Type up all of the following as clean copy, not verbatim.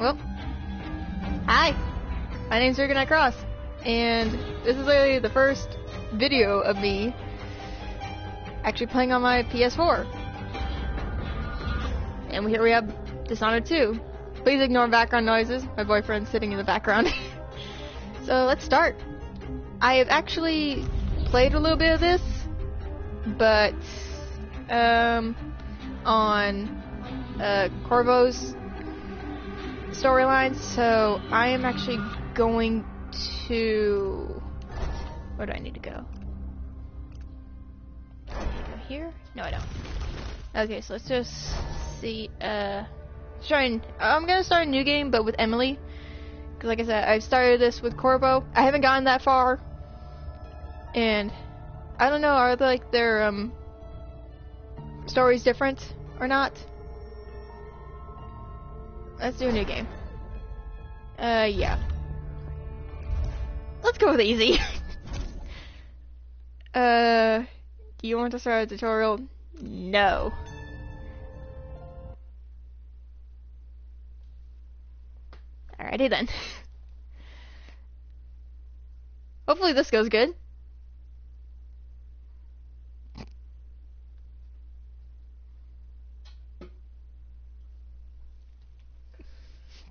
Well, hi, my name's RuganiaCross, and this is literally the first video of me actually playing on my PS4. And here we have Dishonored 2. Please ignore background noises. My boyfriend's sitting in the background. So let's start. I have actually played a little bit of this, but on Corvo's storyline, so I am actually going to... Where do I need to go? Do I need to go here? No, I don't. Okay, so let's just see. I'm gonna start a new game, but with Emily. Because like I said, I've started this with Corvo. I haven't gotten that far. And I don't know, are like their stories different or not? Let's do a new game. Yeah. Let's go with easy. Do you want to start a tutorial? No. Alrighty then. Hopefully this goes good.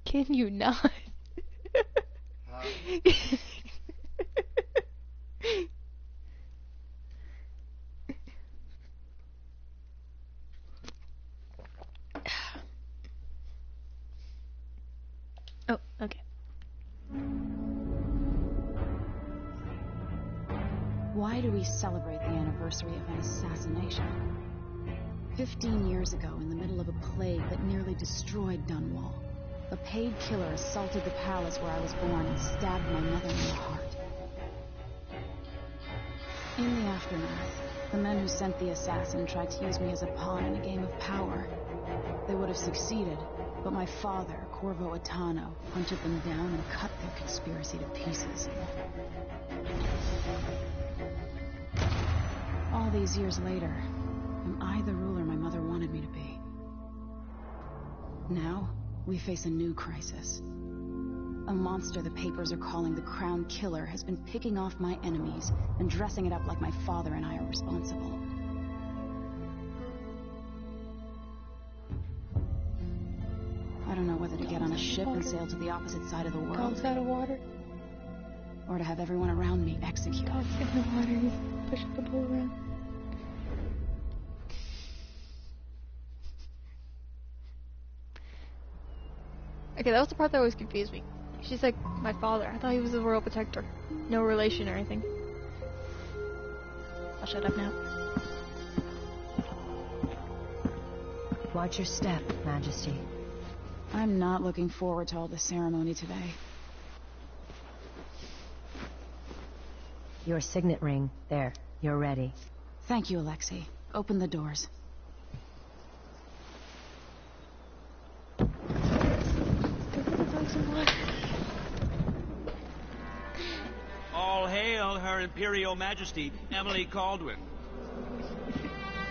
Can you not? Oh, okay. Why do we celebrate the anniversary of an assassination? 15 years ago, in the middle of a plague that nearly destroyed Dunwall, a paid killer assaulted the palace where I was born and stabbed my mother in the heart. In the aftermath, the men who sent the assassin tried to use me as a pawn in a game of power. They would have succeeded, but my father, Corvo Attano, hunted them down and cut their conspiracy to pieces. All these years later, am I the ruler my mother wanted me to be? Now, we face a new crisis. A monster the papers are calling the Crown Killer has been picking off my enemies and dressing it up like my father and I are responsible. I don't know whether to get on a ship and sail to the opposite side of the world. Dog's out of water. Or to have everyone around me executed. Dog's in the water. He's pushing the boat around. Okay, that was the part that always confused me. She's like, my father. I thought he was the royal protector. No relation or anything. I'll shut up now. Watch your step, Majesty. I'm not looking forward to all the ceremony today. Your signet ring. There. You're ready. Thank you, Alexei. Open the doors. All hail Her Imperial Majesty, Emily Caldwin.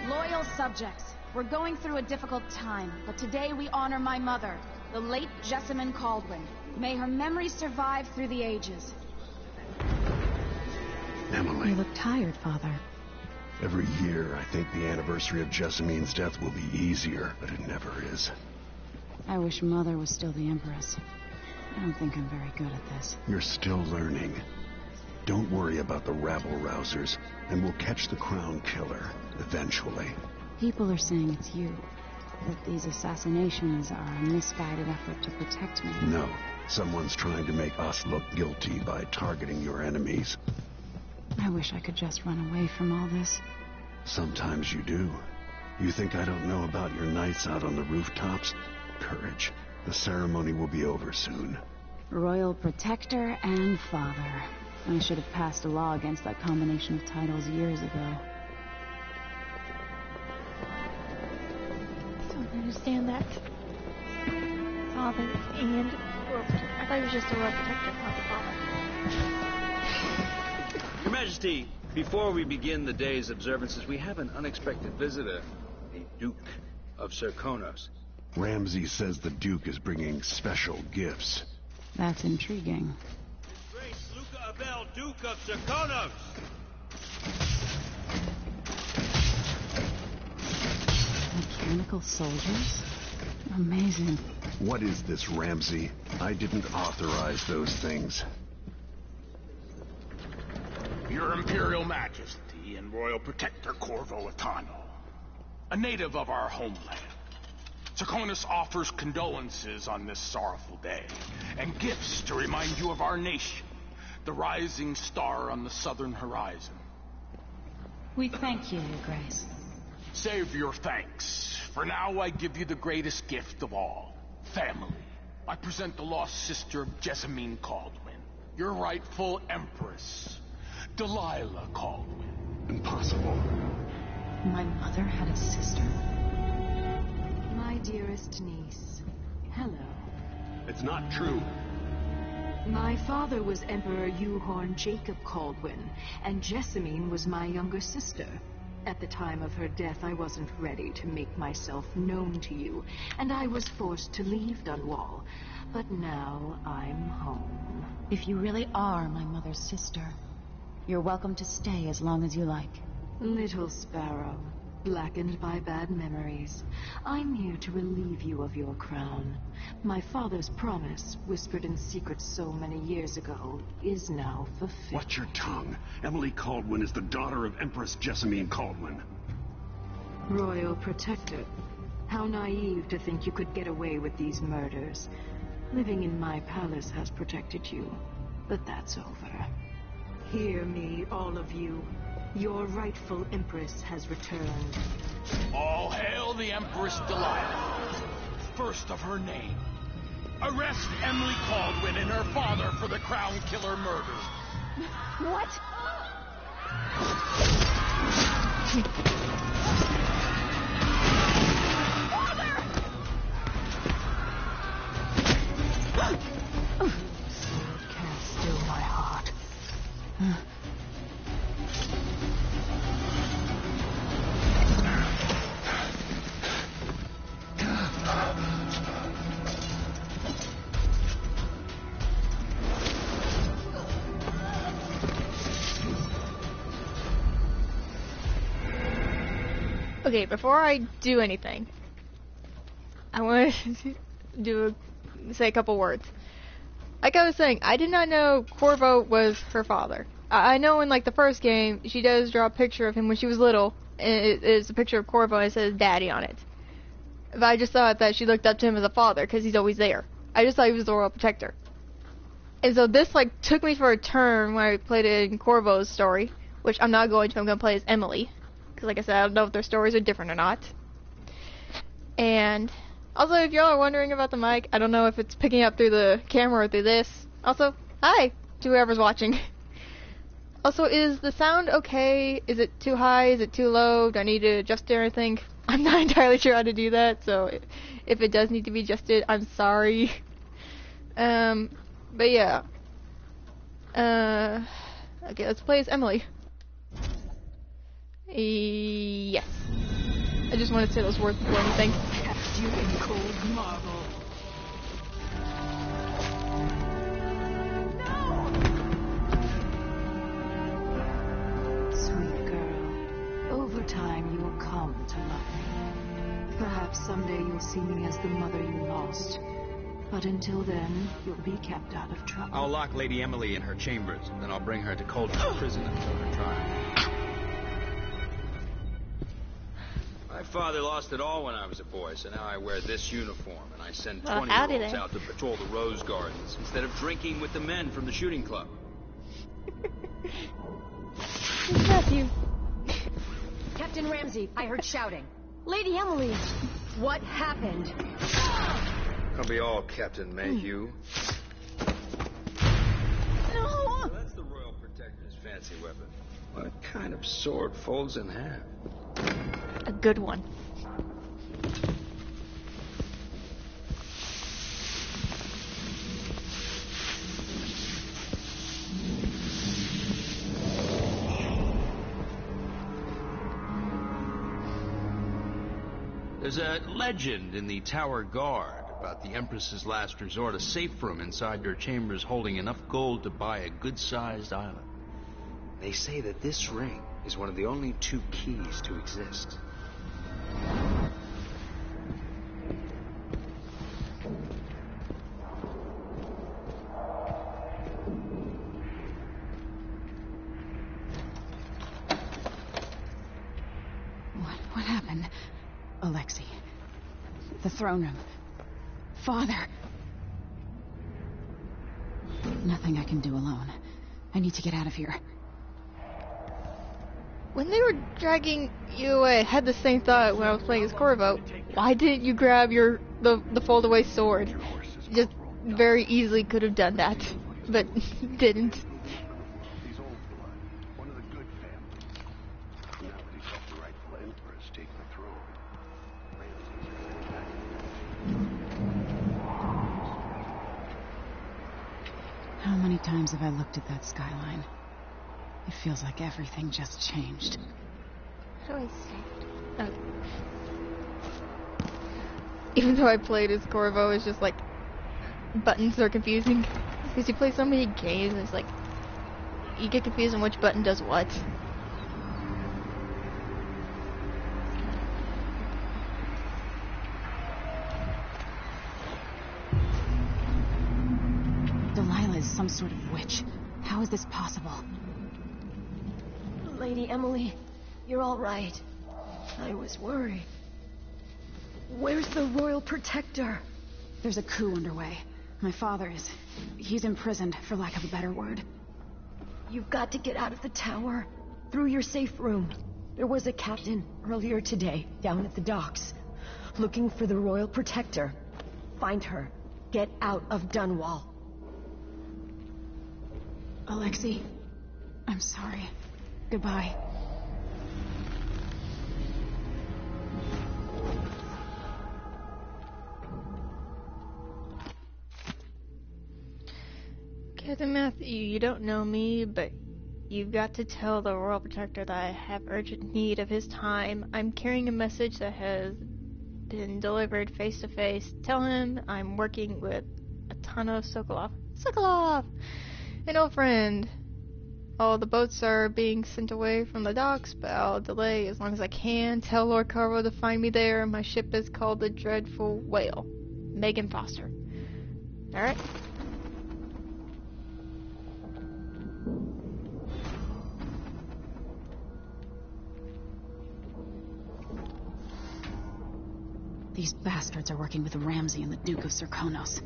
Loyal subjects, we're going through a difficult time, but today we honor my mother, the late Jessamine Caldwin. May her memory survive through the ages. Emily. You look tired, Father. Every year, I think the anniversary of Jessamine's death will be easier, but it never is. I wish Mother was still the Empress. I don't think I'm very good at this. You're still learning. Don't worry about the rabble-rousers, and we'll catch the Crown Killer, eventually. People are saying it's you. That these assassinations are a misguided effort to protect me. No. Someone's trying to make us look guilty by targeting your enemies. I wish I could just run away from all this. Sometimes you do. You think I don't know about your nights out on the rooftops? Courage. The ceremony will be over soon. Royal Protector and Father. I should have passed a law against that combination of titles years ago. I don't understand that. Father and royal protector. I thought he was just a royal protector, not the father. Your Majesty, before we begin the day's observances, we have an unexpected visitor, the Duke of Serkonos. Ramsey says the Duke is bringing special gifts. That's intriguing. His Grace Luca Abel, Duke of Draconos. Mechanical soldiers? Amazing. What is this, Ramsey? I didn't authorize those things. Your Imperial Majesty and Royal Protector Corvo Atano, a native of our homeland. Draconos offers condolences on this sorrowful day, and gifts to remind you of our nation, the rising star on the southern horizon. We thank you, Your Grace. Save your thanks. For now, I give you the greatest gift of all, family. I present the lost sister of Jessamine Caldwin, your rightful empress, Delilah Caldwin. Impossible. My mother had a sister? My dearest niece, hello. It's not true. My father was Emperor Euhorn Jacob Caldwin, and Jessamine was my younger sister. At the time of her death, I wasn't ready to make myself known to you, and I was forced to leave Dunwall. But now I'm home. If you really are my mother's sister, you're welcome to stay as long as you like. Little sparrow, blackened by bad memories, I'm here to relieve you of your crown. My father's promise, whispered in secret so many years ago, is now fulfilled. Watch your tongue. Emily Caldwin is the daughter of Empress Jessamine Caldwin. Royal Protector, how naive to think you could get away with these murders. Living in my palace has protected you, but that's over. Hear me, all of you. Your rightful Empress has returned. All hail the Empress Delilah, first of her name. Arrest Emily Caldwin and her father for the Crown Killer murder. What? Can't still my heart. Okay, before I do anything, I want to say a couple words. Like I was saying, I did not know Corvo was her father. I know in like the first game, she does draw a picture of him when she was little, and it is a picture of Corvo and it says Daddy on it. But I just thought that she looked up to him as a father because he's always there. I just thought he was the Royal Protector. And so this like took me for a turn when I played it in Corvo's story, which I'm not going to. I'm going to play as Emily. Because like I said, I don't know if their stories are different or not. And also, if y'all are wondering about the mic, I don't know if it's picking up through the camera or through this. Also, hi to whoever's watching. Also, is the sound okay? Is it too high? Is it too low? Do I need to adjust it or anything? I'm not entirely sure how to do that, so if it does need to be adjusted, I'm sorry. But yeah. Okay, let's play as Emily. Yes. I just wanted to say those words before anything. Kept you in cold marble. Sweet girl, over time you will come to love me. Perhaps someday you'll see me as the mother you lost. But until then, you'll be kept out of trouble. I'll lock Lady Emily in her chambers, then I'll bring her to Cauldron Prison until her trial. My father lost it all when I was a boy, so now I wear this uniform, and I send 20-year-olds out to patrol the rose gardens instead of drinking with the men from the shooting club. Matthew. Captain Ramsey, I heard shouting. Lady Emily, what happened? I'll be all Captain Mayhew. No! So that's the Royal Protector's fancy weapon. What kind of sword folds in half? A good one. There's a legend in the Tower Guard about the Empress's last resort, a safe room inside your chambers holding enough gold to buy a good-sized island. They say that this ring is one of the only 2 keys to exist. What happened? Alexei. The throne room. Father. Nothing I can do alone. I need to get out of here. When they were dragging you away, I had the same thought when I was playing as Corvo. Why didn't you grab the fold-away sword? Just very easily could have done that, but didn't. How many times have I looked at that skyline? It feels like everything just changed. How do I say? Even though I played as Corvo, it's just like buttons are confusing because you play so many games. It's like you get confused on which button does what. Delilah is some sort of witch. How is this possible? Lady Emily, you're all right. I was worried. Where's the Royal Protector? There's a coup underway. My father he's imprisoned, for lack of a better word. You've got to get out of the tower. Through your safe room. There was a captain earlier today, down at the docks. Looking for the Royal Protector. Find her. Get out of Dunwall. Alexei, I'm sorry. Goodbye. Captain Matthew, you don't know me, but you've got to tell the Royal Protector that I have urgent need of his time. I'm carrying a message that has been delivered face to face. Tell him I'm working with Atano Sokolov. Sokolov! An old friend. All the boats are being sent away from the docks, but I'll delay as long as I can. Tell Lord Carvo to find me there. My ship is called the Dreadful Whale. Megan Foster. Alright. These bastards are working with Ramsey and the Duke of Serkonos.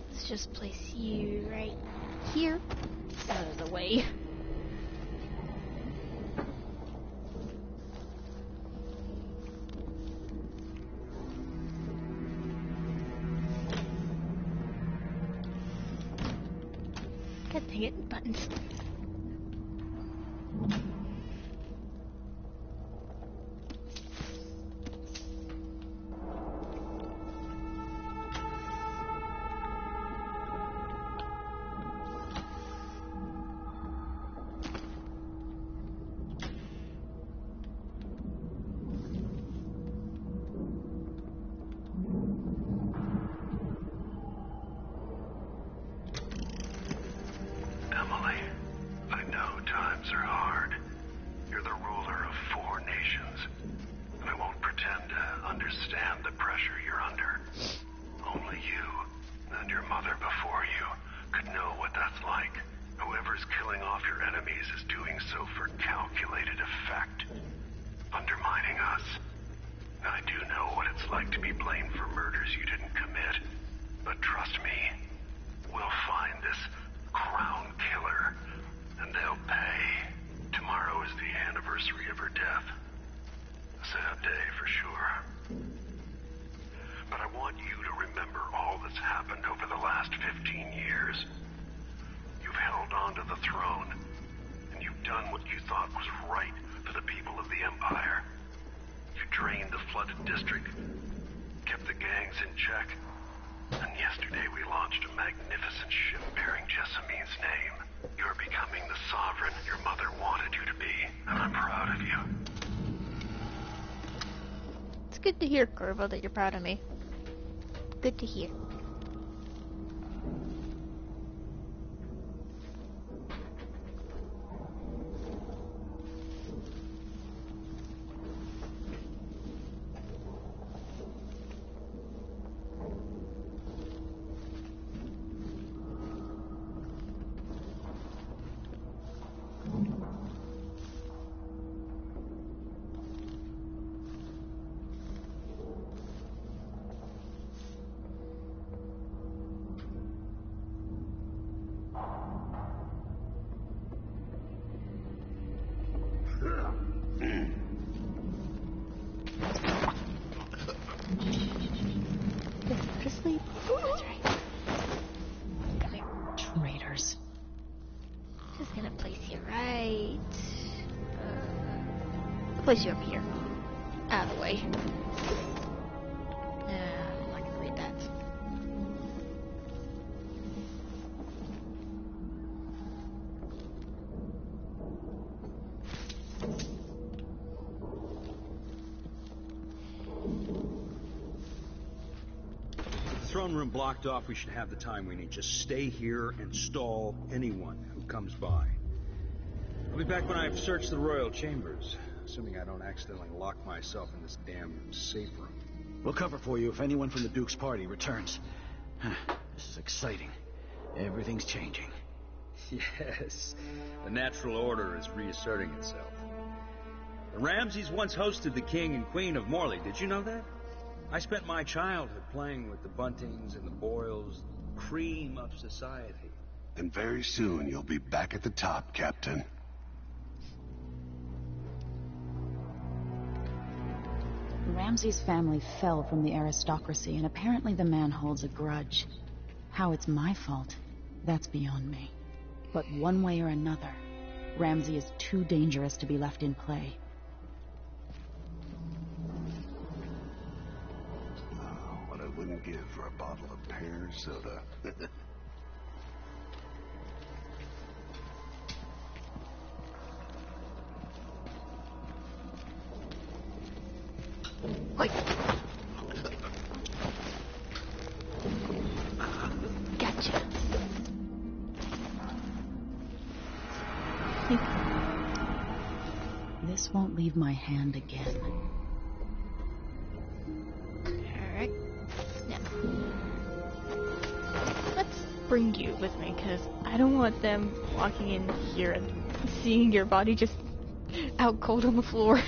Let's just place you right here. Out of the way. God dang it, buttons. The throne. was right for the people of the Empire. You drained the flooded district, kept the gangs in check, and yesterday we launched a magnificent ship bearing Jessamine's name. You're becoming the sovereign your mother wanted you to be, and I'm proud of you. It's good to hear, Corvo, that you're proud of me. Good to hear. Traitors. Just gonna place you right. I'll place you over here. Out of the way. I'm not gonna read that. Throne room blocked off, we should have the time we need. Just stay here and stall anyone who comes by. I'll be back when I've searched the royal chambers, assuming I don't accidentally lock myself in this damn safe room. We'll cover for you if anyone from the Duke's party returns. This is exciting. Everything's changing. Yes, the natural order is reasserting itself. The Ramseys once hosted the king and queen of Morley. Did you know that? I spent my childhood playing with the Buntings and the Boyles, cream of society. And very soon you'll be back at the top, Captain. Ramsey's family fell from the aristocracy, and apparently the man holds a grudge. How it's my fault, that's beyond me. But one way or another, Ramsey is too dangerous to be left in play. What I wouldn't give for a bottle of pear soda. Wait. Gotcha. This won't leave my hand again. Alright. Now. Let's bring you with me, because I don't want them walking in here and seeing your body just out cold on the floor.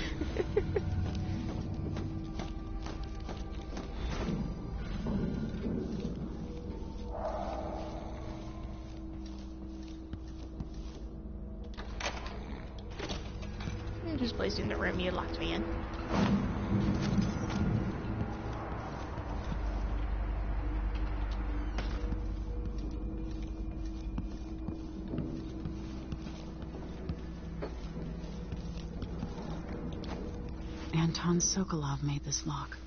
Just placed in the room you locked me in. Anton Sokolov made this lock.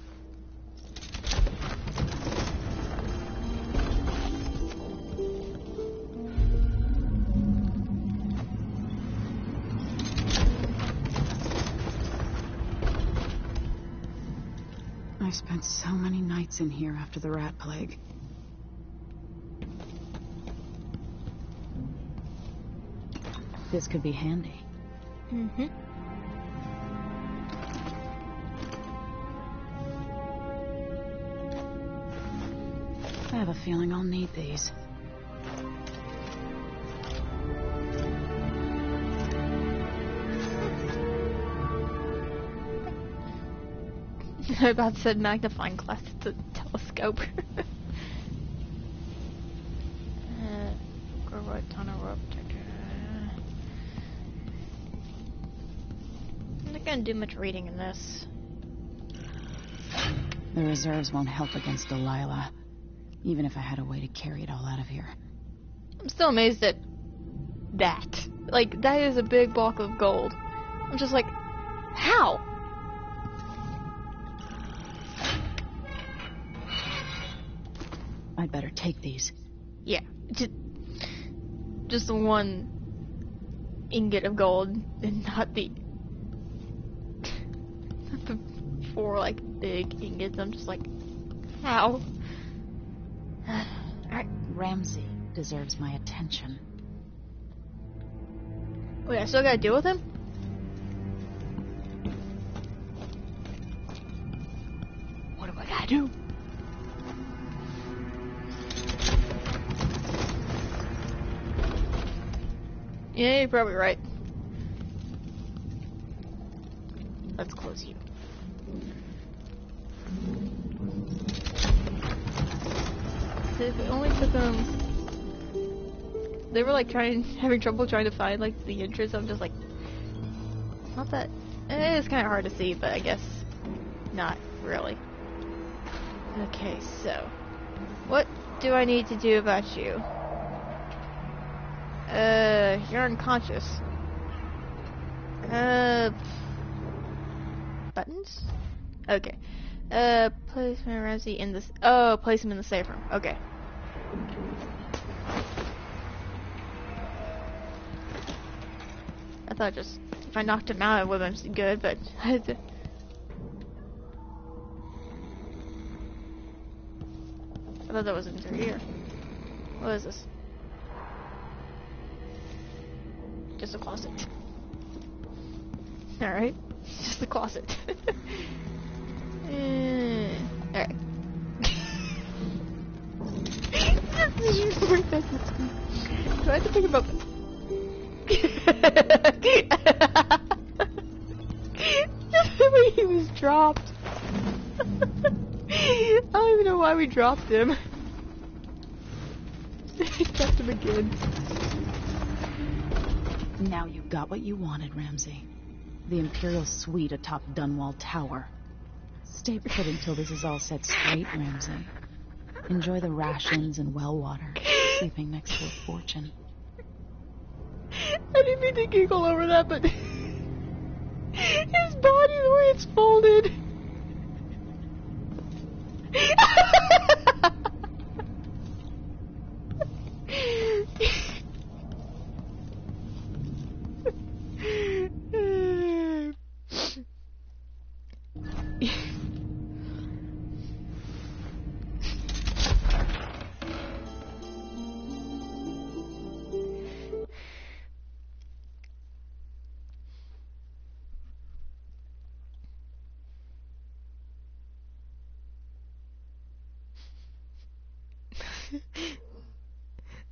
I've spent so many nights in here after the rat plague. This could be handy. Mm-hmm. I have a feeling I'll need these. I about said magnifying glass. It's a telescope. I'm not gonna do much reading in this. The reserves won't help against Delilah, even if I had a way to carry it all out of here. I'm still amazed at that. Like, that is a big block of gold. I'm just like, how? I'd better take these. Yeah, just the one ingot of gold, and not the 4 like big ingots. I'm just like, how? Alright. Ramsey deserves my attention. Wait, I still gotta deal with him? What do I gotta do? Yeah, you're probably right. Let's close you. So if it only took them... They were like having trouble trying to find like the entrance. I'm just like, it's not that... It's kind of hard to see, but I guess not really. Okay, so what do I need to do about you? You're unconscious. Buttons? Okay. Place Ramsey in this. Oh, place him in the safe room. Okay. I thought just if I knocked him out, it would have been good, but I had to. I thought that was in here. What is this? Just a closet. Alright. Just a closet. Alright. Do I have to pick him up? Just the way he was dropped. I don't even know why we dropped him. I dropped him again. Now you got what you wanted, Ramsey. The Imperial suite atop Dunwall Tower. Stay put until this is all set straight, Ramsey. Enjoy the rations and well water, sleeping next to a fortune. I didn't mean to giggle over that, but his body, the way it's folded.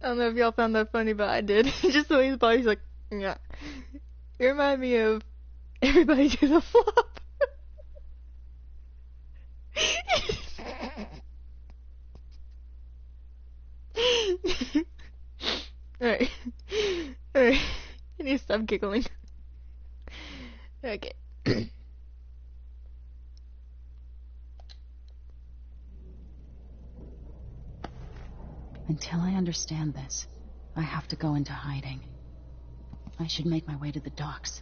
I don't know if y'all found that funny, but I did. Just the way his body's like, yeah. It reminded me of Everybody Do the Flop. Alright. Alright. I need to stop giggling. Okay. Until I understand this, I have to go into hiding. I should make my way to the docks.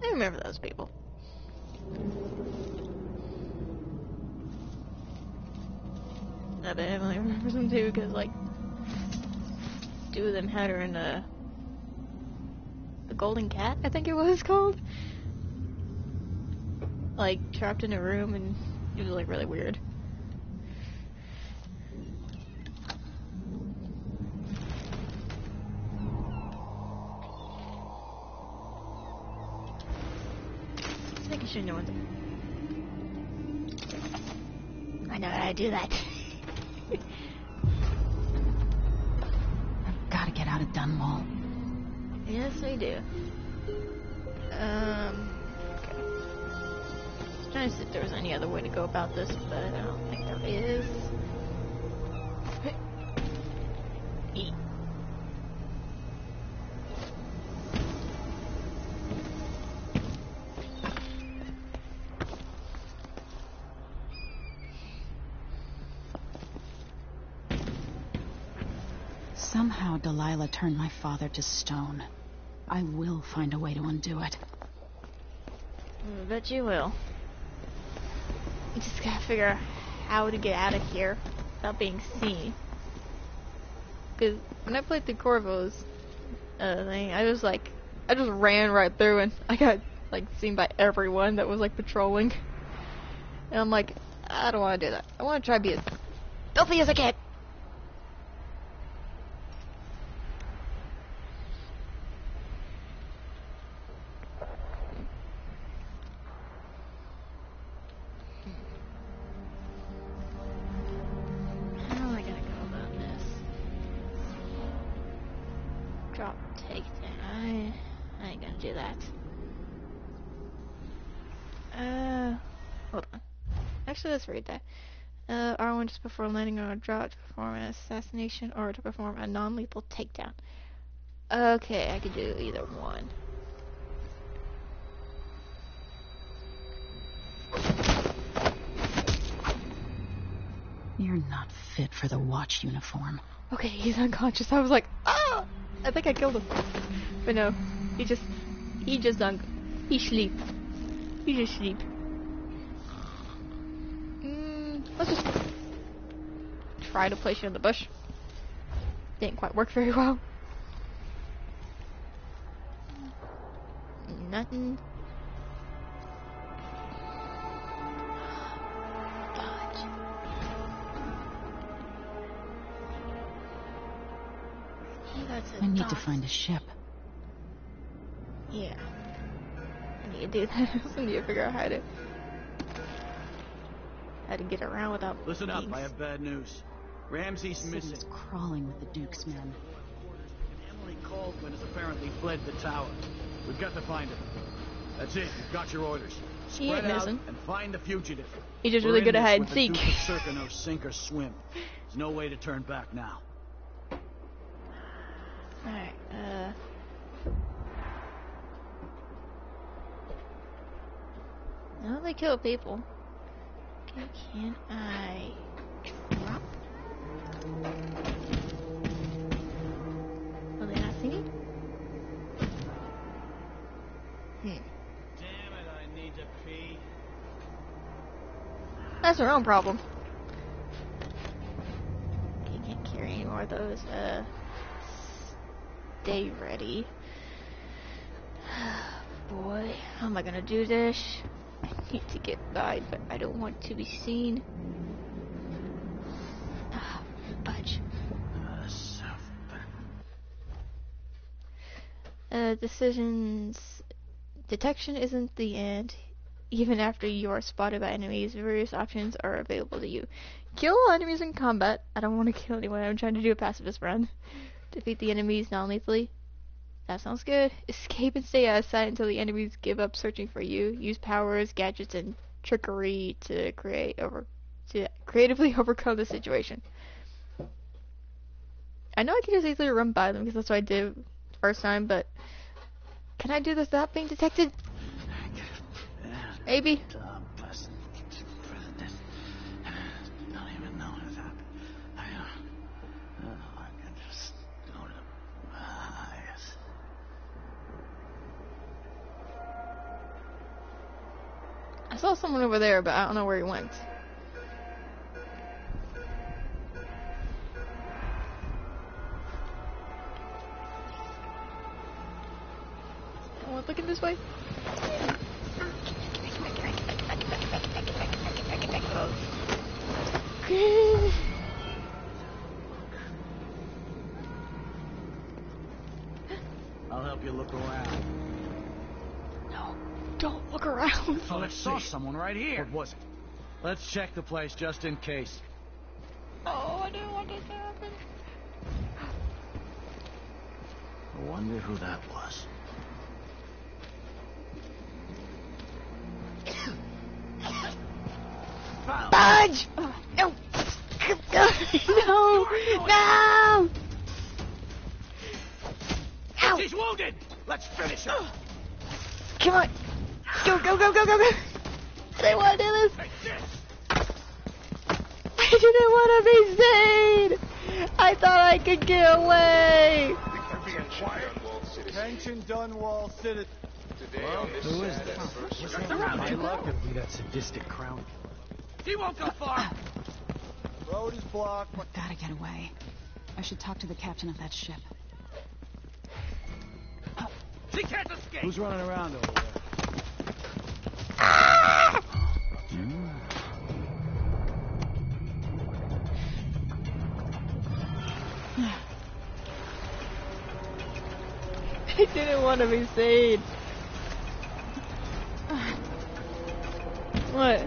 I remember those people. I bet Emily remembers them too, because, like, 2 of them had her in the Golden Cat, I think it was called. Like, trapped in a room, and it was, like, really weird. Just making sure no one's... I know how to do that. I've got to get out of Dunwall. Yes, we do. Okay. Trying to see if there was any other way to go about this, but I don't think there is. Eat. Somehow Delilah turned my father to stone. I will find a way to undo it. I bet you will. You just gotta figure out how to get out of here without being seen. Because when I played the Corvo's thing, I just ran right through and I got like seen by everyone that was like patrolling. And I'm like, I don't want to do that. I want to try to be as filthy as I can. How am I gonna go about this? Drop takedown. I ain't gonna do that. Hold on. Actually, let's read that. R1 just before landing on a drop to perform an assassination or to perform a non-lethal takedown. Okay, I could do either one. You're not fit for the watch uniform. Okay, he's unconscious. I was like, ah! I think I killed him. But no, he just sleep. He just sleep. Let's just try to place you in the bush. Didn't quite work very well. Nothing. Fudge. I need to find a ship. Yeah. I need to do that. I need to figure out how to get around without Listen up, I have bad news. Ramsey's missing. City's crawling with the Duke's men. Emily Caldwin has apparently fled the tower. We've got to find her. That's it, you've got your orders. She ain't Spread out missing. and find the fugitive. He's just really good at hide and The seek. Duke of Circano, sink or swim. There's no way to turn back now. Alright, now they kill people. Okay, can I drop? Are they not singing? Damn it, I need to pee. That's their own problem. Okay, can't carry any more of those. Stay ready. Boy, how am I gonna do this? I need to get by, but I don't want to be seen. Fudge. Detection isn't the end. Even after you are spotted by enemies, various options are available to you. Kill all enemies in combat. I don't want to kill anyone. I'm trying to do a pacifist run. Defeat the enemies non-lethally. That sounds good. Escape and stay out of sight until the enemies give up searching for you. Use powers, gadgets, and trickery to creatively overcome the situation. I know I can just easily run by them because that's what I did the first time, but can I do this without being detected? Maybe. I saw someone over there, but I don't know where he went. Someone looking this way? I'll help you look around. No, don't look around. Oh, I saw someone right here. What was it? Let's check the place just in case. Oh, I didn't want this to happen. I wonder who that was. Fudge! Oh, no! No! No! Ow! She's wounded! Let's finish her! Come on! Go, go, go, go, go, go! I didn't want to do this! Take this! I didn't want to be seen! I thought I could get away! Attention, Dunwall City. Well, who is this? My luck would be that sadistic crown. He won't go far. Road is blocked. I've gotta get away. I should talk to the captain of that ship. She can't escape. Who's running around over there? I didn't want to be seen. What?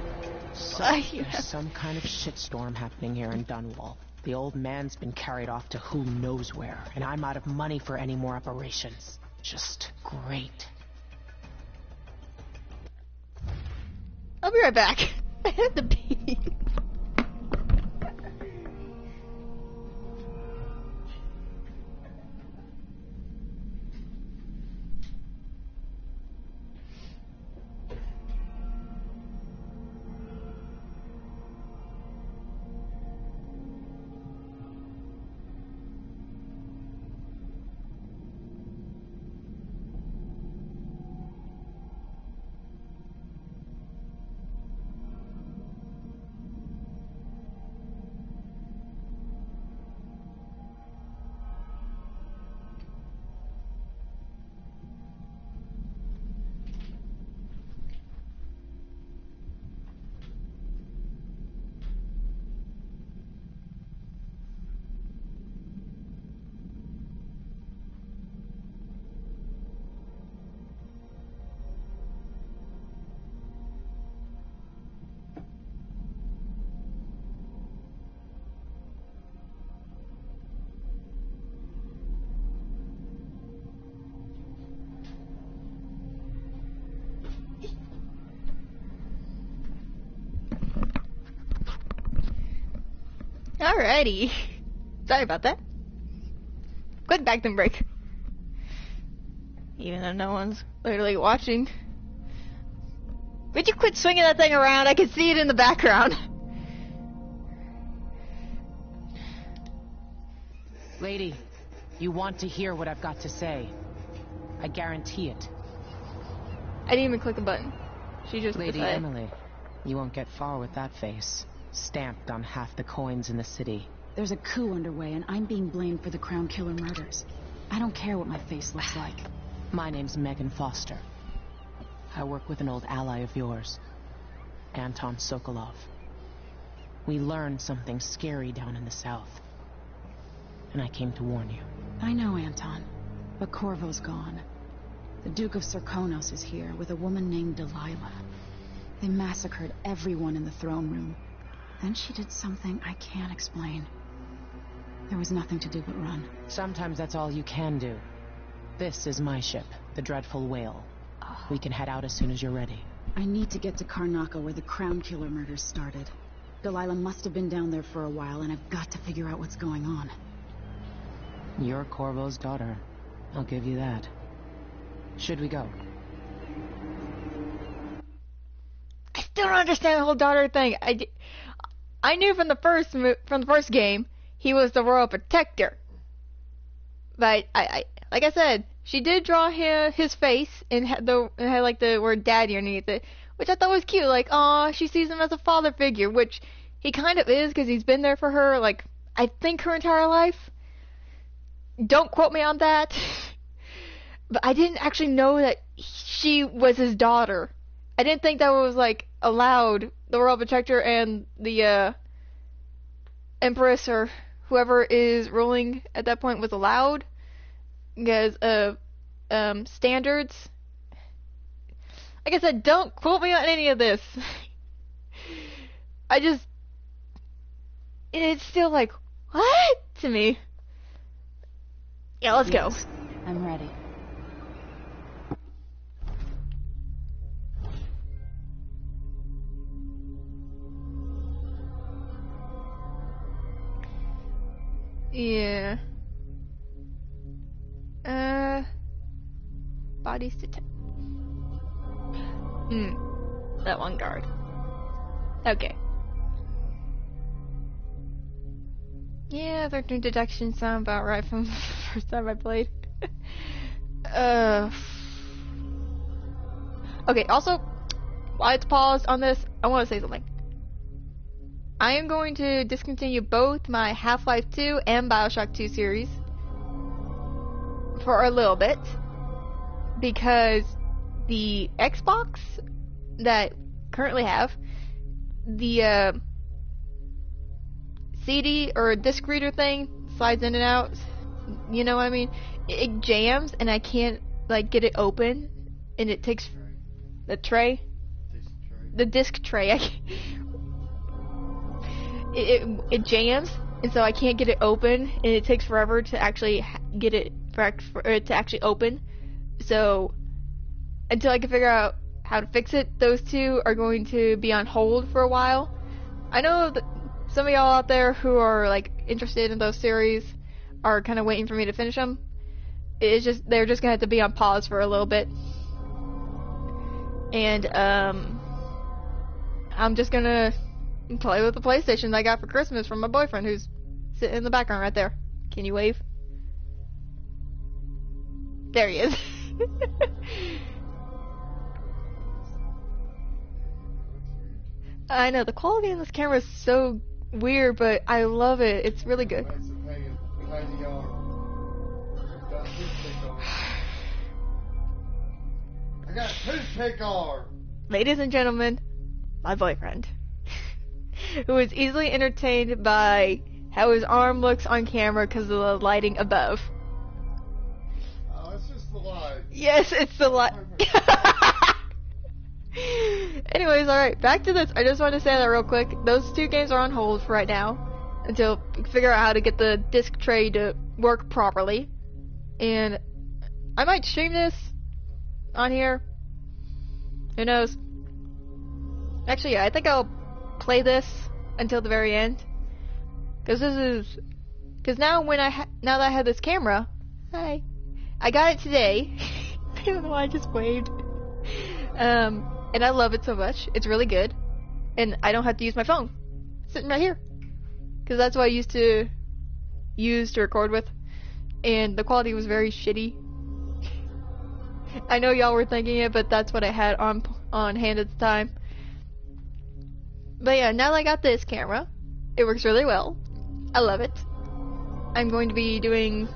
There's some kind of shitstorm happening here in Dunwall. The old man's been carried off to who knows where, and I'm out of money for any more operations. Just great. I'll be right back. I have to pee. Alrighty. Sorry about that. Quick bathroom break. Even though no one's literally watching. Would you quit swinging that thing around? I can see it in the background. Lady, you want to hear what I've got to say. I guarantee it. I didn't even click a button. She just Lady decided. Emily, you won't get far with that face. Stamped on half the coins in the city. There's a coup underway, and I'm being blamed for the Crown Killer murders. I don't care what my face looks like. My name's Megan Foster. I work with an old ally of yours, Anton Sokolov. We learned something scary down in the south, and I came to warn you. I know, Anton, but Corvo's gone. The Duke of Serkonos is here with a woman named Delilah. They massacred everyone in the throne room. Then she did something I can't explain. There was nothing to do but run. Sometimes that's all you can do. This is my ship, the Dreadful Whale. We can head out as soon as you're ready. I need to get to Karnaca where the Crown Killer murders started. Delilah must have been down there for a while, and I've got to figure out what's going on. You're Corvo's daughter. I'll give you that. Should we go? I still don't understand the whole daughter thing. I knew from the first game he was the royal protector, but I like I said, she did draw his face and had like the word daddy underneath it, which I thought was cute. Like, aw, she sees him as a father figure, which he kind of is because he's been there for her. Like, I think her entire life. Don't quote me on that, but I didn't actually know that she was his daughter. I didn't think that was like allowed. The royal protector and the empress or whoever is ruling at that point was allowed because of standards. Like I said, don't quote me on any of this. It's still like, what to me? Yeah, let's go. I'm ready. Yeah. Bodies to that one guard. Okay. Yeah, 13 detection sound about right from the first time I played. Okay, also, while it's paused on this, I want to say something. I am going to discontinue both my Half-Life 2 and Bioshock 2 series for a little bit, because the Xbox that I currently have, the CD or disc reader thing slides in and out, you know what I mean? It jams and I can't like get it open, and it takes the tray, the disc tray. It jams, and so I can't get it open, and it takes forever to actually get it for it to actually open. So until I can figure out how to fix it, those two are going to be on hold for a while. I know that some of y'all out there who are like interested in those series are kind of waiting for me to finish them. It's just they're just gonna have to be on pause for a little bit, and I'm just gonna play with the PlayStation I got for Christmas from my boyfriend, who's sitting in the background right there. Can you wave? There he is. I know, the quality in this camera is so weird, but I love it. It's really good. I got toothpick arm. Ladies and gentlemen, my boyfriend, who is easily entertained by how his arm looks on camera because of the lighting above. Oh, it's just the light. Yes, it's the light. Anyways, alright, back to this. I just want to say that real quick. Those two games are on hold for right now until we figure out how to get the disc tray to work properly. And I might stream this on here. Who knows? Actually, yeah, I think I'll play this until the very end. Because now that I have this camera, I got it today. I don't know why I just waved. And I love it so much. It's really good. And I don't have to use my phone. It's sitting right here. Because that's what I used to record with. And the quality was very shitty. I know y'all were thinking it, but that's what I had on hand at the time. But yeah, now that I got this camera, it works really well. I love it. I'm going to be doing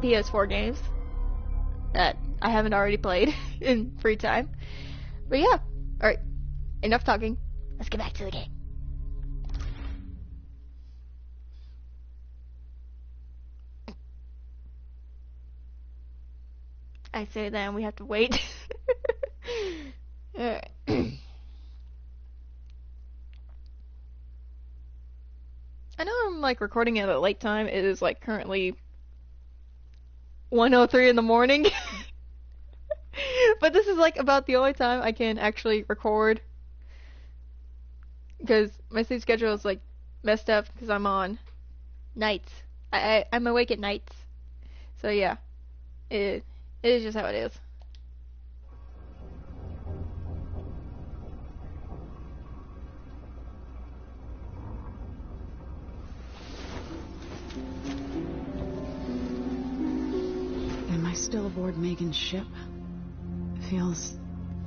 PS4 games that I haven't already played in free time. But yeah, alright, enough talking. Let's get back to the game. I say that and we have to wait. Alright. I know I'm like recording at a late time. It is like currently 1:03 in the morning. But this is like about the only time I can actually record. Because my sleep schedule is like messed up because I'm on nights. I'm awake at nights. So yeah. It is just how it is. Am I still aboard Megan's ship? Feels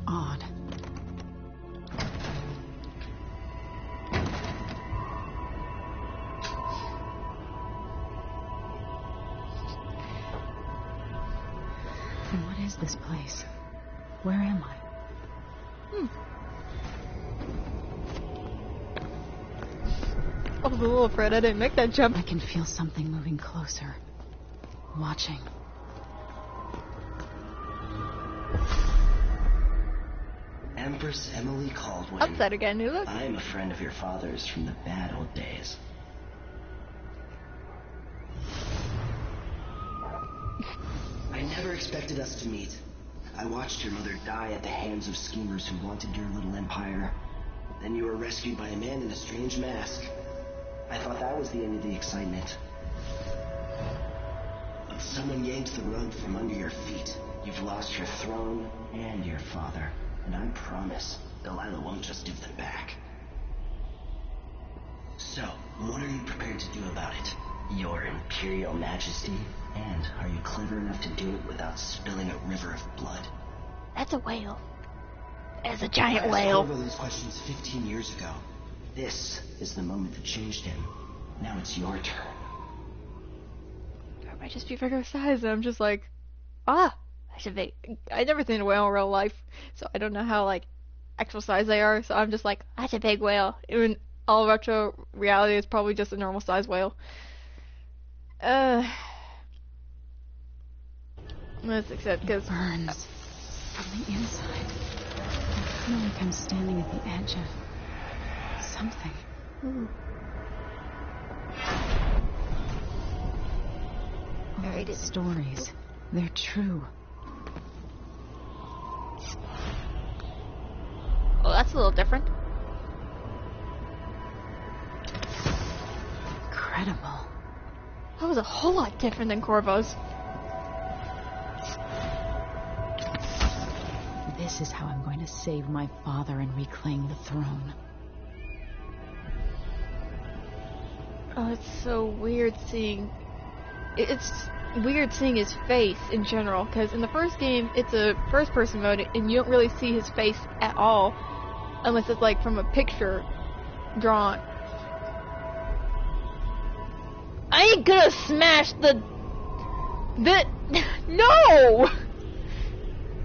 odd. And what is this place? Where am I? I was a little afraid I didn't make that jump. I can feel something moving closer. Watching. Empress Emily Caldwin. Upside again, new look. I am a friend of your father's from the bad old days. I never expected us to meet. I watched your mother die at the hands of schemers who wanted your little empire. Then you were rescued by a man in a strange mask. I thought that was the end of the excitement. But someone yanked the rug from under your feet. You've lost your throne and your father. And I promise, Delilah won't just give them back. So, what are you prepared to do about it? Your Imperial Majesty? And are you clever enough to do it without spilling a river of blood? That's a whale. It's a giant I asked whale. Corvo those questions 15 years ago. This is the moment that changed him. Now it's your turn. It might just be regular size, and I'm just like, that's a big. I never seen a whale in real life, so I don't know how like actual size they are. So I'm just like, that's a big whale. Even all retro reality is probably just a normal size whale. Let's accept because Burns from the inside. I feel like I'm standing at the edge of something. Ooh. All the stories, they're true. Oh, that's a little different. Incredible. That was a whole lot different than Corvo's. This is how I'm going to save my father and reclaim the throne. Oh, it's so weird seeing. It's weird seeing his face in general, because in the first game, it's a first-person mode, and you don't really see his face at all, unless it's like from a picture drawn. I ain't gonna smash the no!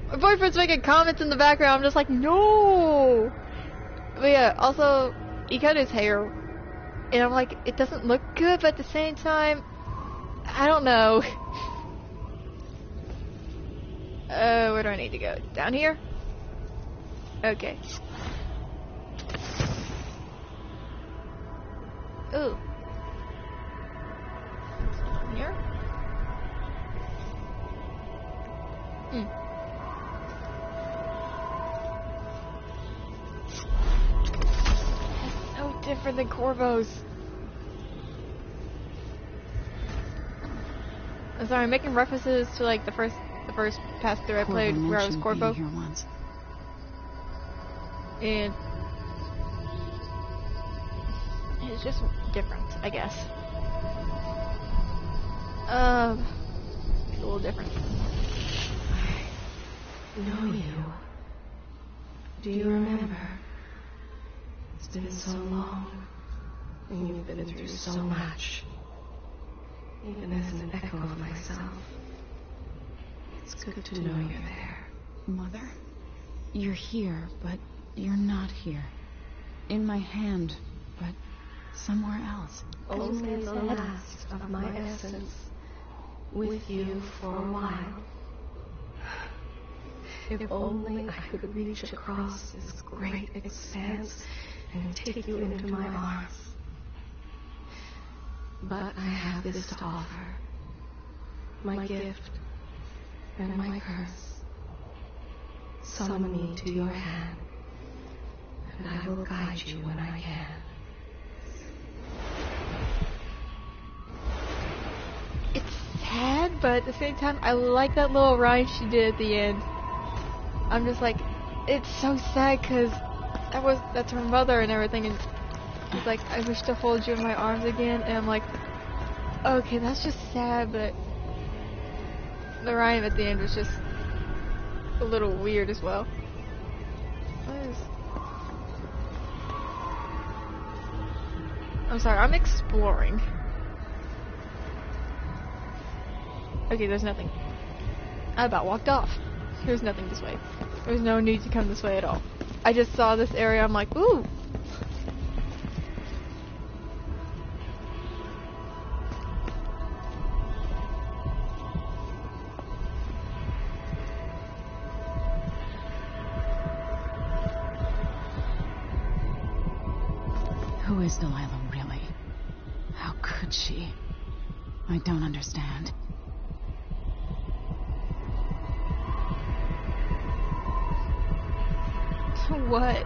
My boyfriend's making comments in the background, I'm just like, no! But yeah, also, he cut his hair, and I'm like, it doesn't look good, but at the same time, I don't know. Where do I need to go? Down here? Okay. Ooh. Down here? It's so different than Corvo's. I'm sorry, I'm making references to like the first pass through I played where I was Corvo. Here once. And it's just different, I guess. It's a little different. I know you. Do you remember? It's been so long, and you've been through so much. Even as an echo of myself, it's good to know you're there. Mother? You're here, but you're not here. In my hand, but somewhere else. Only the last of my essence, with you for a while. If only I could reach across this great expanse and take you into my arms. But I have this to offer. My gift and my curse. Summon me to your hand, and I will guide you when I can. It's sad, but at the same time, I like that little rhyme she did at the end. I'm just like, it's so sad because that's her mother and everything, and she's like, I wish to hold you in my arms again, and I'm like, okay, that's just sad, but the rhyme at the end was just a little weird as well. I'm sorry, I'm exploring. Okay, there's nothing. I about walked off. There's nothing this way. There's no need to come this way at all. I just saw this area, I'm like, ooh! Who is Delilah really? How could she? I don't understand. What?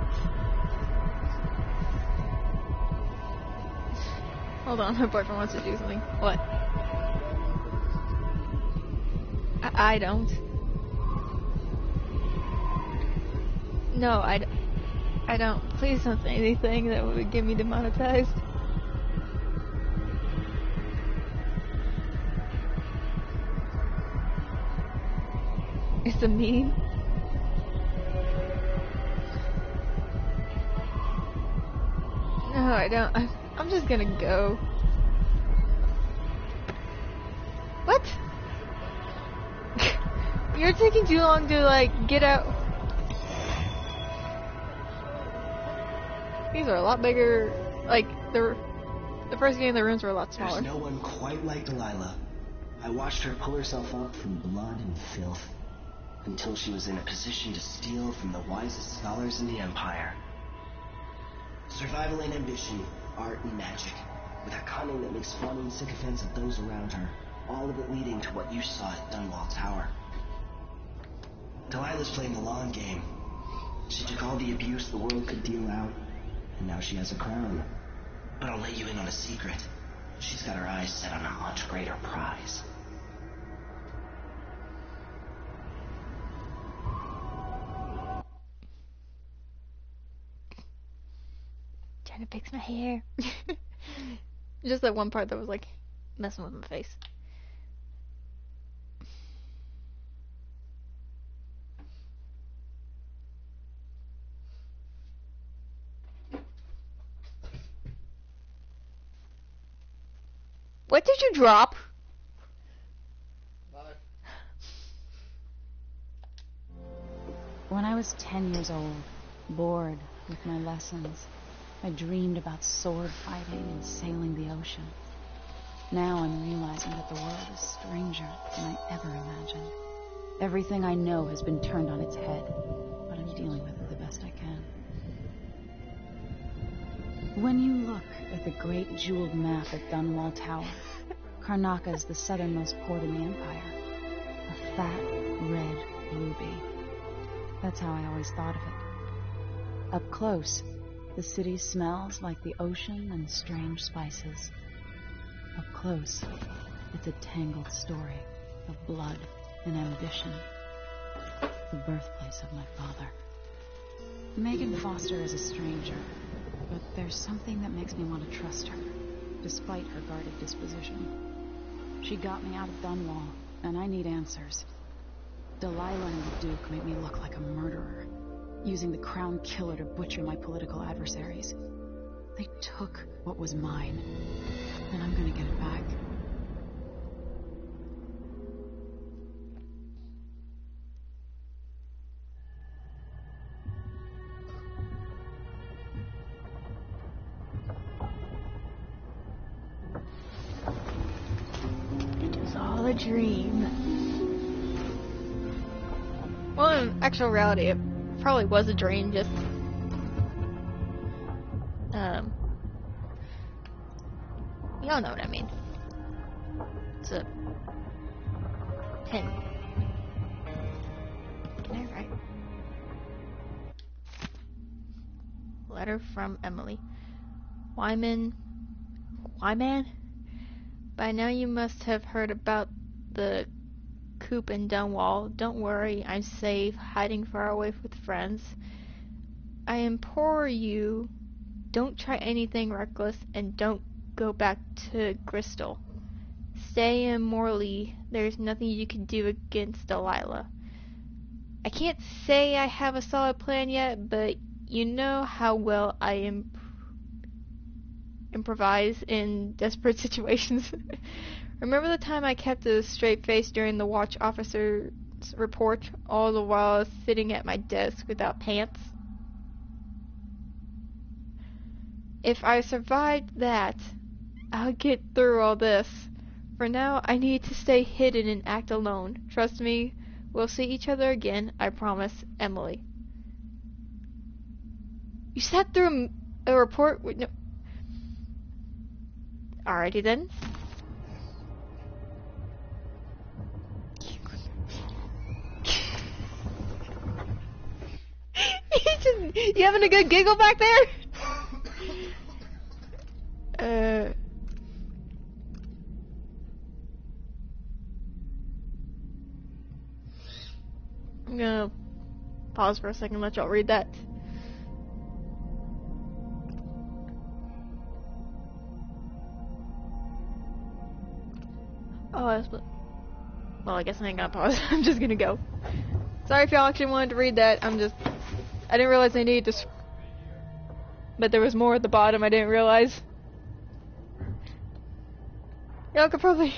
Hold on, my boyfriend wants to do something. What? I don't. No, I don't. Please don't say anything that would get me demonetized. It's a meme. No, I don't. I'm just gonna go. What? You're taking too long to, like, get out. These are a lot bigger. Like, the first game, the rooms were a lot smaller. There's no one quite like Delilah. I watched her pull herself up from blood and filth until she was in a position to steal from the wisest scholars in the Empire. Survival and ambition, art and magic, with a cunning that makes fawning sycophants of those around her, all of it leading to what you saw at Dunwall Tower. Delilah's playing the long game. She took all the abuse the world could deal out, and now she has a crown. But I'll let you in on a secret. She's got her eyes set on a much greater prize. Trying to fix my hair. Just that one part that was like messing with my face. What did you drop? When I was 10 years old, bored with my lessons, I dreamed about sword fighting and sailing the ocean. Now I'm realizing that the world is stranger than I ever imagined. Everything I know has been turned on its head, but I'm dealing with it the best I can. When you look at the great jeweled map at Dunwall Tower, Karnaca is the southernmost port in the Empire. A fat, red ruby. That's how I always thought of it. Up close, the city smells like the ocean and strange spices. Up close, it's a tangled story of blood and ambition. The birthplace of my father. Megan Foster is a stranger, but there's something that makes me want to trust her, despite her guarded disposition. She got me out of Dunwall, and I need answers. Delilah and the Duke made me look like a murderer, using the Crown Killer to butcher my political adversaries. They took what was mine, and I'm gonna get it back. It was all a dream. Well, in actual reality, it probably was a dream, just y'all know what I mean. It's a pen. Can I write? Letter from Emily. Wyman? By now you must have heard about the coup in Dunwall. Don't worry, I'm safe, hiding far away with friends. I implore you, don't try anything reckless and don't go back to Bristol. Stay in Morley. There's nothing you can do against Delilah. I can't say I have a solid plan yet, but you know how well I improvise in desperate situations. Remember the time I kept a straight face during the watch officer's report, all the while sitting at my desk without pants? If I survived that, I'll get through all this. For now, I need to stay hidden and act alone. Trust me, we'll see each other again, I promise. Emily. You sat through a report with no... Alrighty then. You having a good giggle back there? I'm gonna pause for a second and let y'all read that. Oh, that's what... Well, I guess I ain't gonna pause. I'm just gonna go. Sorry if y'all actually wanted to read that. I didn't realize I needed to. But there was more at the bottom I didn't realize. Y'all could probably.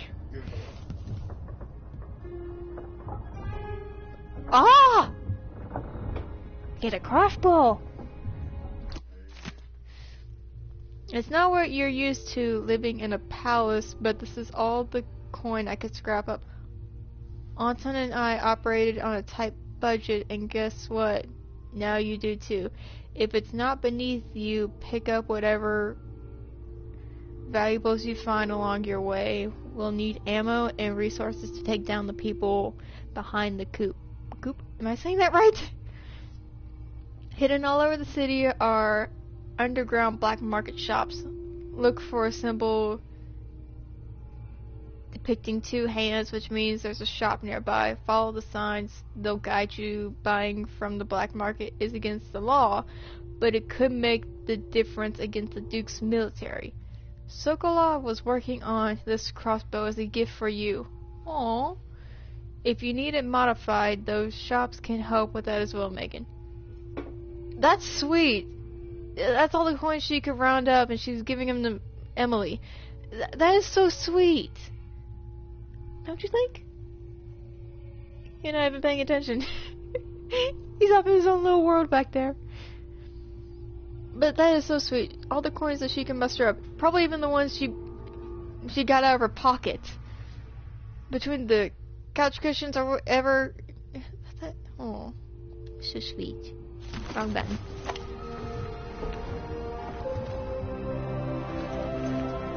Ah! Get a crossbow. It's not what you're used to living in a palace, but this is all the coin I could scrap up. Anton and I operated on a tight budget, and guess what? Now you do too. If it's not beneath you, pick up whatever valuables you find along your way. We'll need ammo and resources to take down the people behind the coop. Am I saying that right? Hidden all over the city are underground black market shops. Look for a symbol depicting two hands, which means there's a shop nearby. Follow the signs. They'll guide you. Buying from the black market is against the law, but it could make the difference against the Duke's military. Sokolov was working on this crossbow as a gift for you. Aww. If you need it modified, those shops can help with that as well, Megan. That's sweet. That's all the coins she could round up, and she's giving them to Emily. That is so sweet. Don't you think? You know, I've been paying attention. He's up in his own little world back there. But that is so sweet. All the coins that she can muster up. Probably even the ones she got out of her pocket. Between the couch cushions or whatever. Oh, so sweet. Wrong button.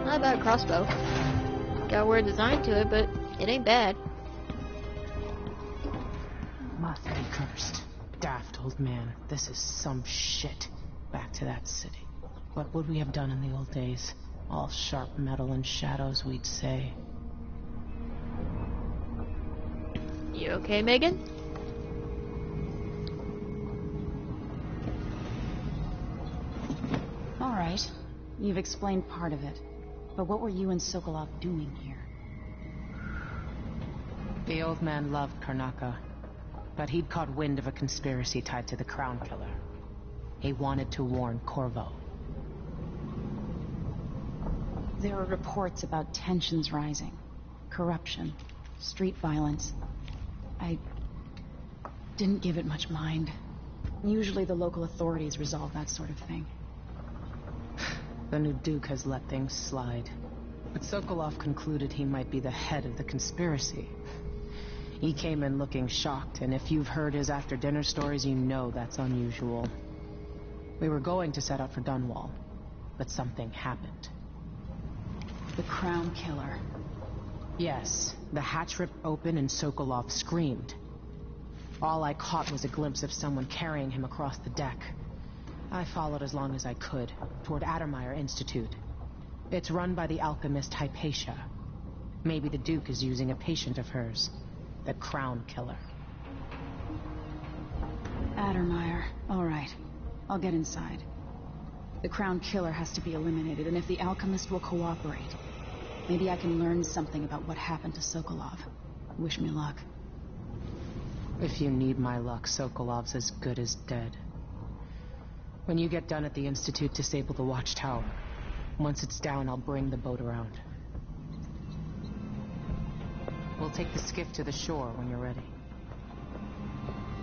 Not a bad crossbow. Got a weird design to it, but it ain't bad. Must be cursed. Daft old man. This is some shit. Back to that city. What would we have done in the old days? All sharp metal and shadows, we'd say. You okay, Megan? Alright. You've explained part of it. But what were you and Sokolov doing here? The old man loved Karnaka, but he'd caught wind of a conspiracy tied to the Crown Killer. He wanted to warn Corvo. There were reports about tensions rising, corruption, street violence. I didn't give it much mind. Usually the local authorities resolve that sort of thing. The new Duke has let things slide. But Sokolov concluded he might be the head of the conspiracy. He came in looking shocked, and if you've heard his after-dinner stories, you know that's unusual. We were going to set out for Dunwall, but something happened. The Crown Killer. Yes, the hatch ripped open and Sokolov screamed. All I caught was a glimpse of someone carrying him across the deck. I followed as long as I could, toward Addermeyer Institute. It's run by the alchemist Hypatia. Maybe the Duke is using a patient of hers, the Crown Killer. Addermeyer. All right. I'll get inside. The Crown Killer has to be eliminated, and if the alchemist will cooperate, maybe I can learn something about what happened to Sokolov. Wish me luck. If you need my luck, Sokolov's as good as dead. When you get done at the Institute, disable the watchtower. Once it's down, I'll bring the boat around. We'll take the skiff to the shore when you're ready.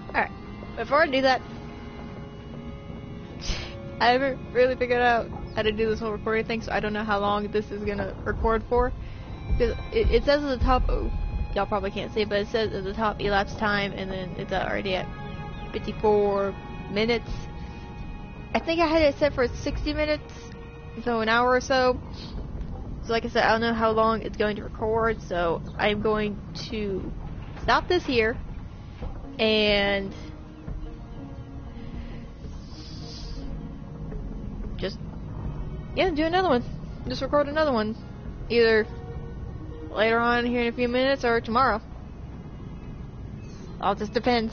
Alright, before I do that, I haven't really figured out how to do this whole recording thing, so I don't know how long this is gonna record for. Because it says at the top, oh, y'all probably can't see, but it says at the top elapsed time, and then it's already at 54 minutes. I think I had it set for 60 minutes, so an hour or so. So like I said, I don't know how long it's going to record, so I'm going to stop this here, and just, yeah, do another one. Just record another one. Either later on here in a few minutes or tomorrow. All just depends.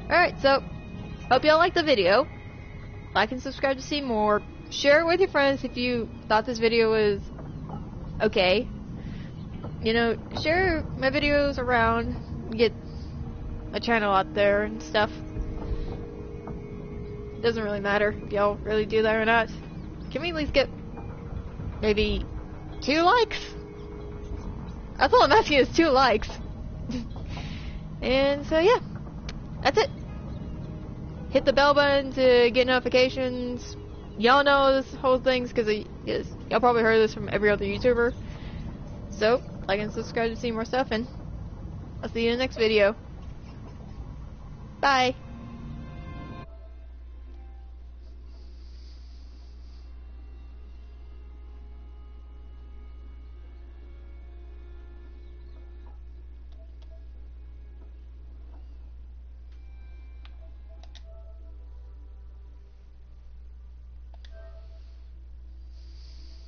Alright, so, hope y'all liked the video. Like and subscribe to see more. Share it with your friends if you thought this video was okay. You know, share my videos around. Get my channel out there and stuff. Doesn't really matter if y'all really do that or not. Can we at least get maybe 2 likes? That's all I'm asking is 2 likes. And so yeah, that's it. Hit the bell button to get notifications. Y'all know this whole thing's because y'all probably heard this from every other YouTuber. So, like and subscribe to see more stuff, and I'll see you in the next video. Bye!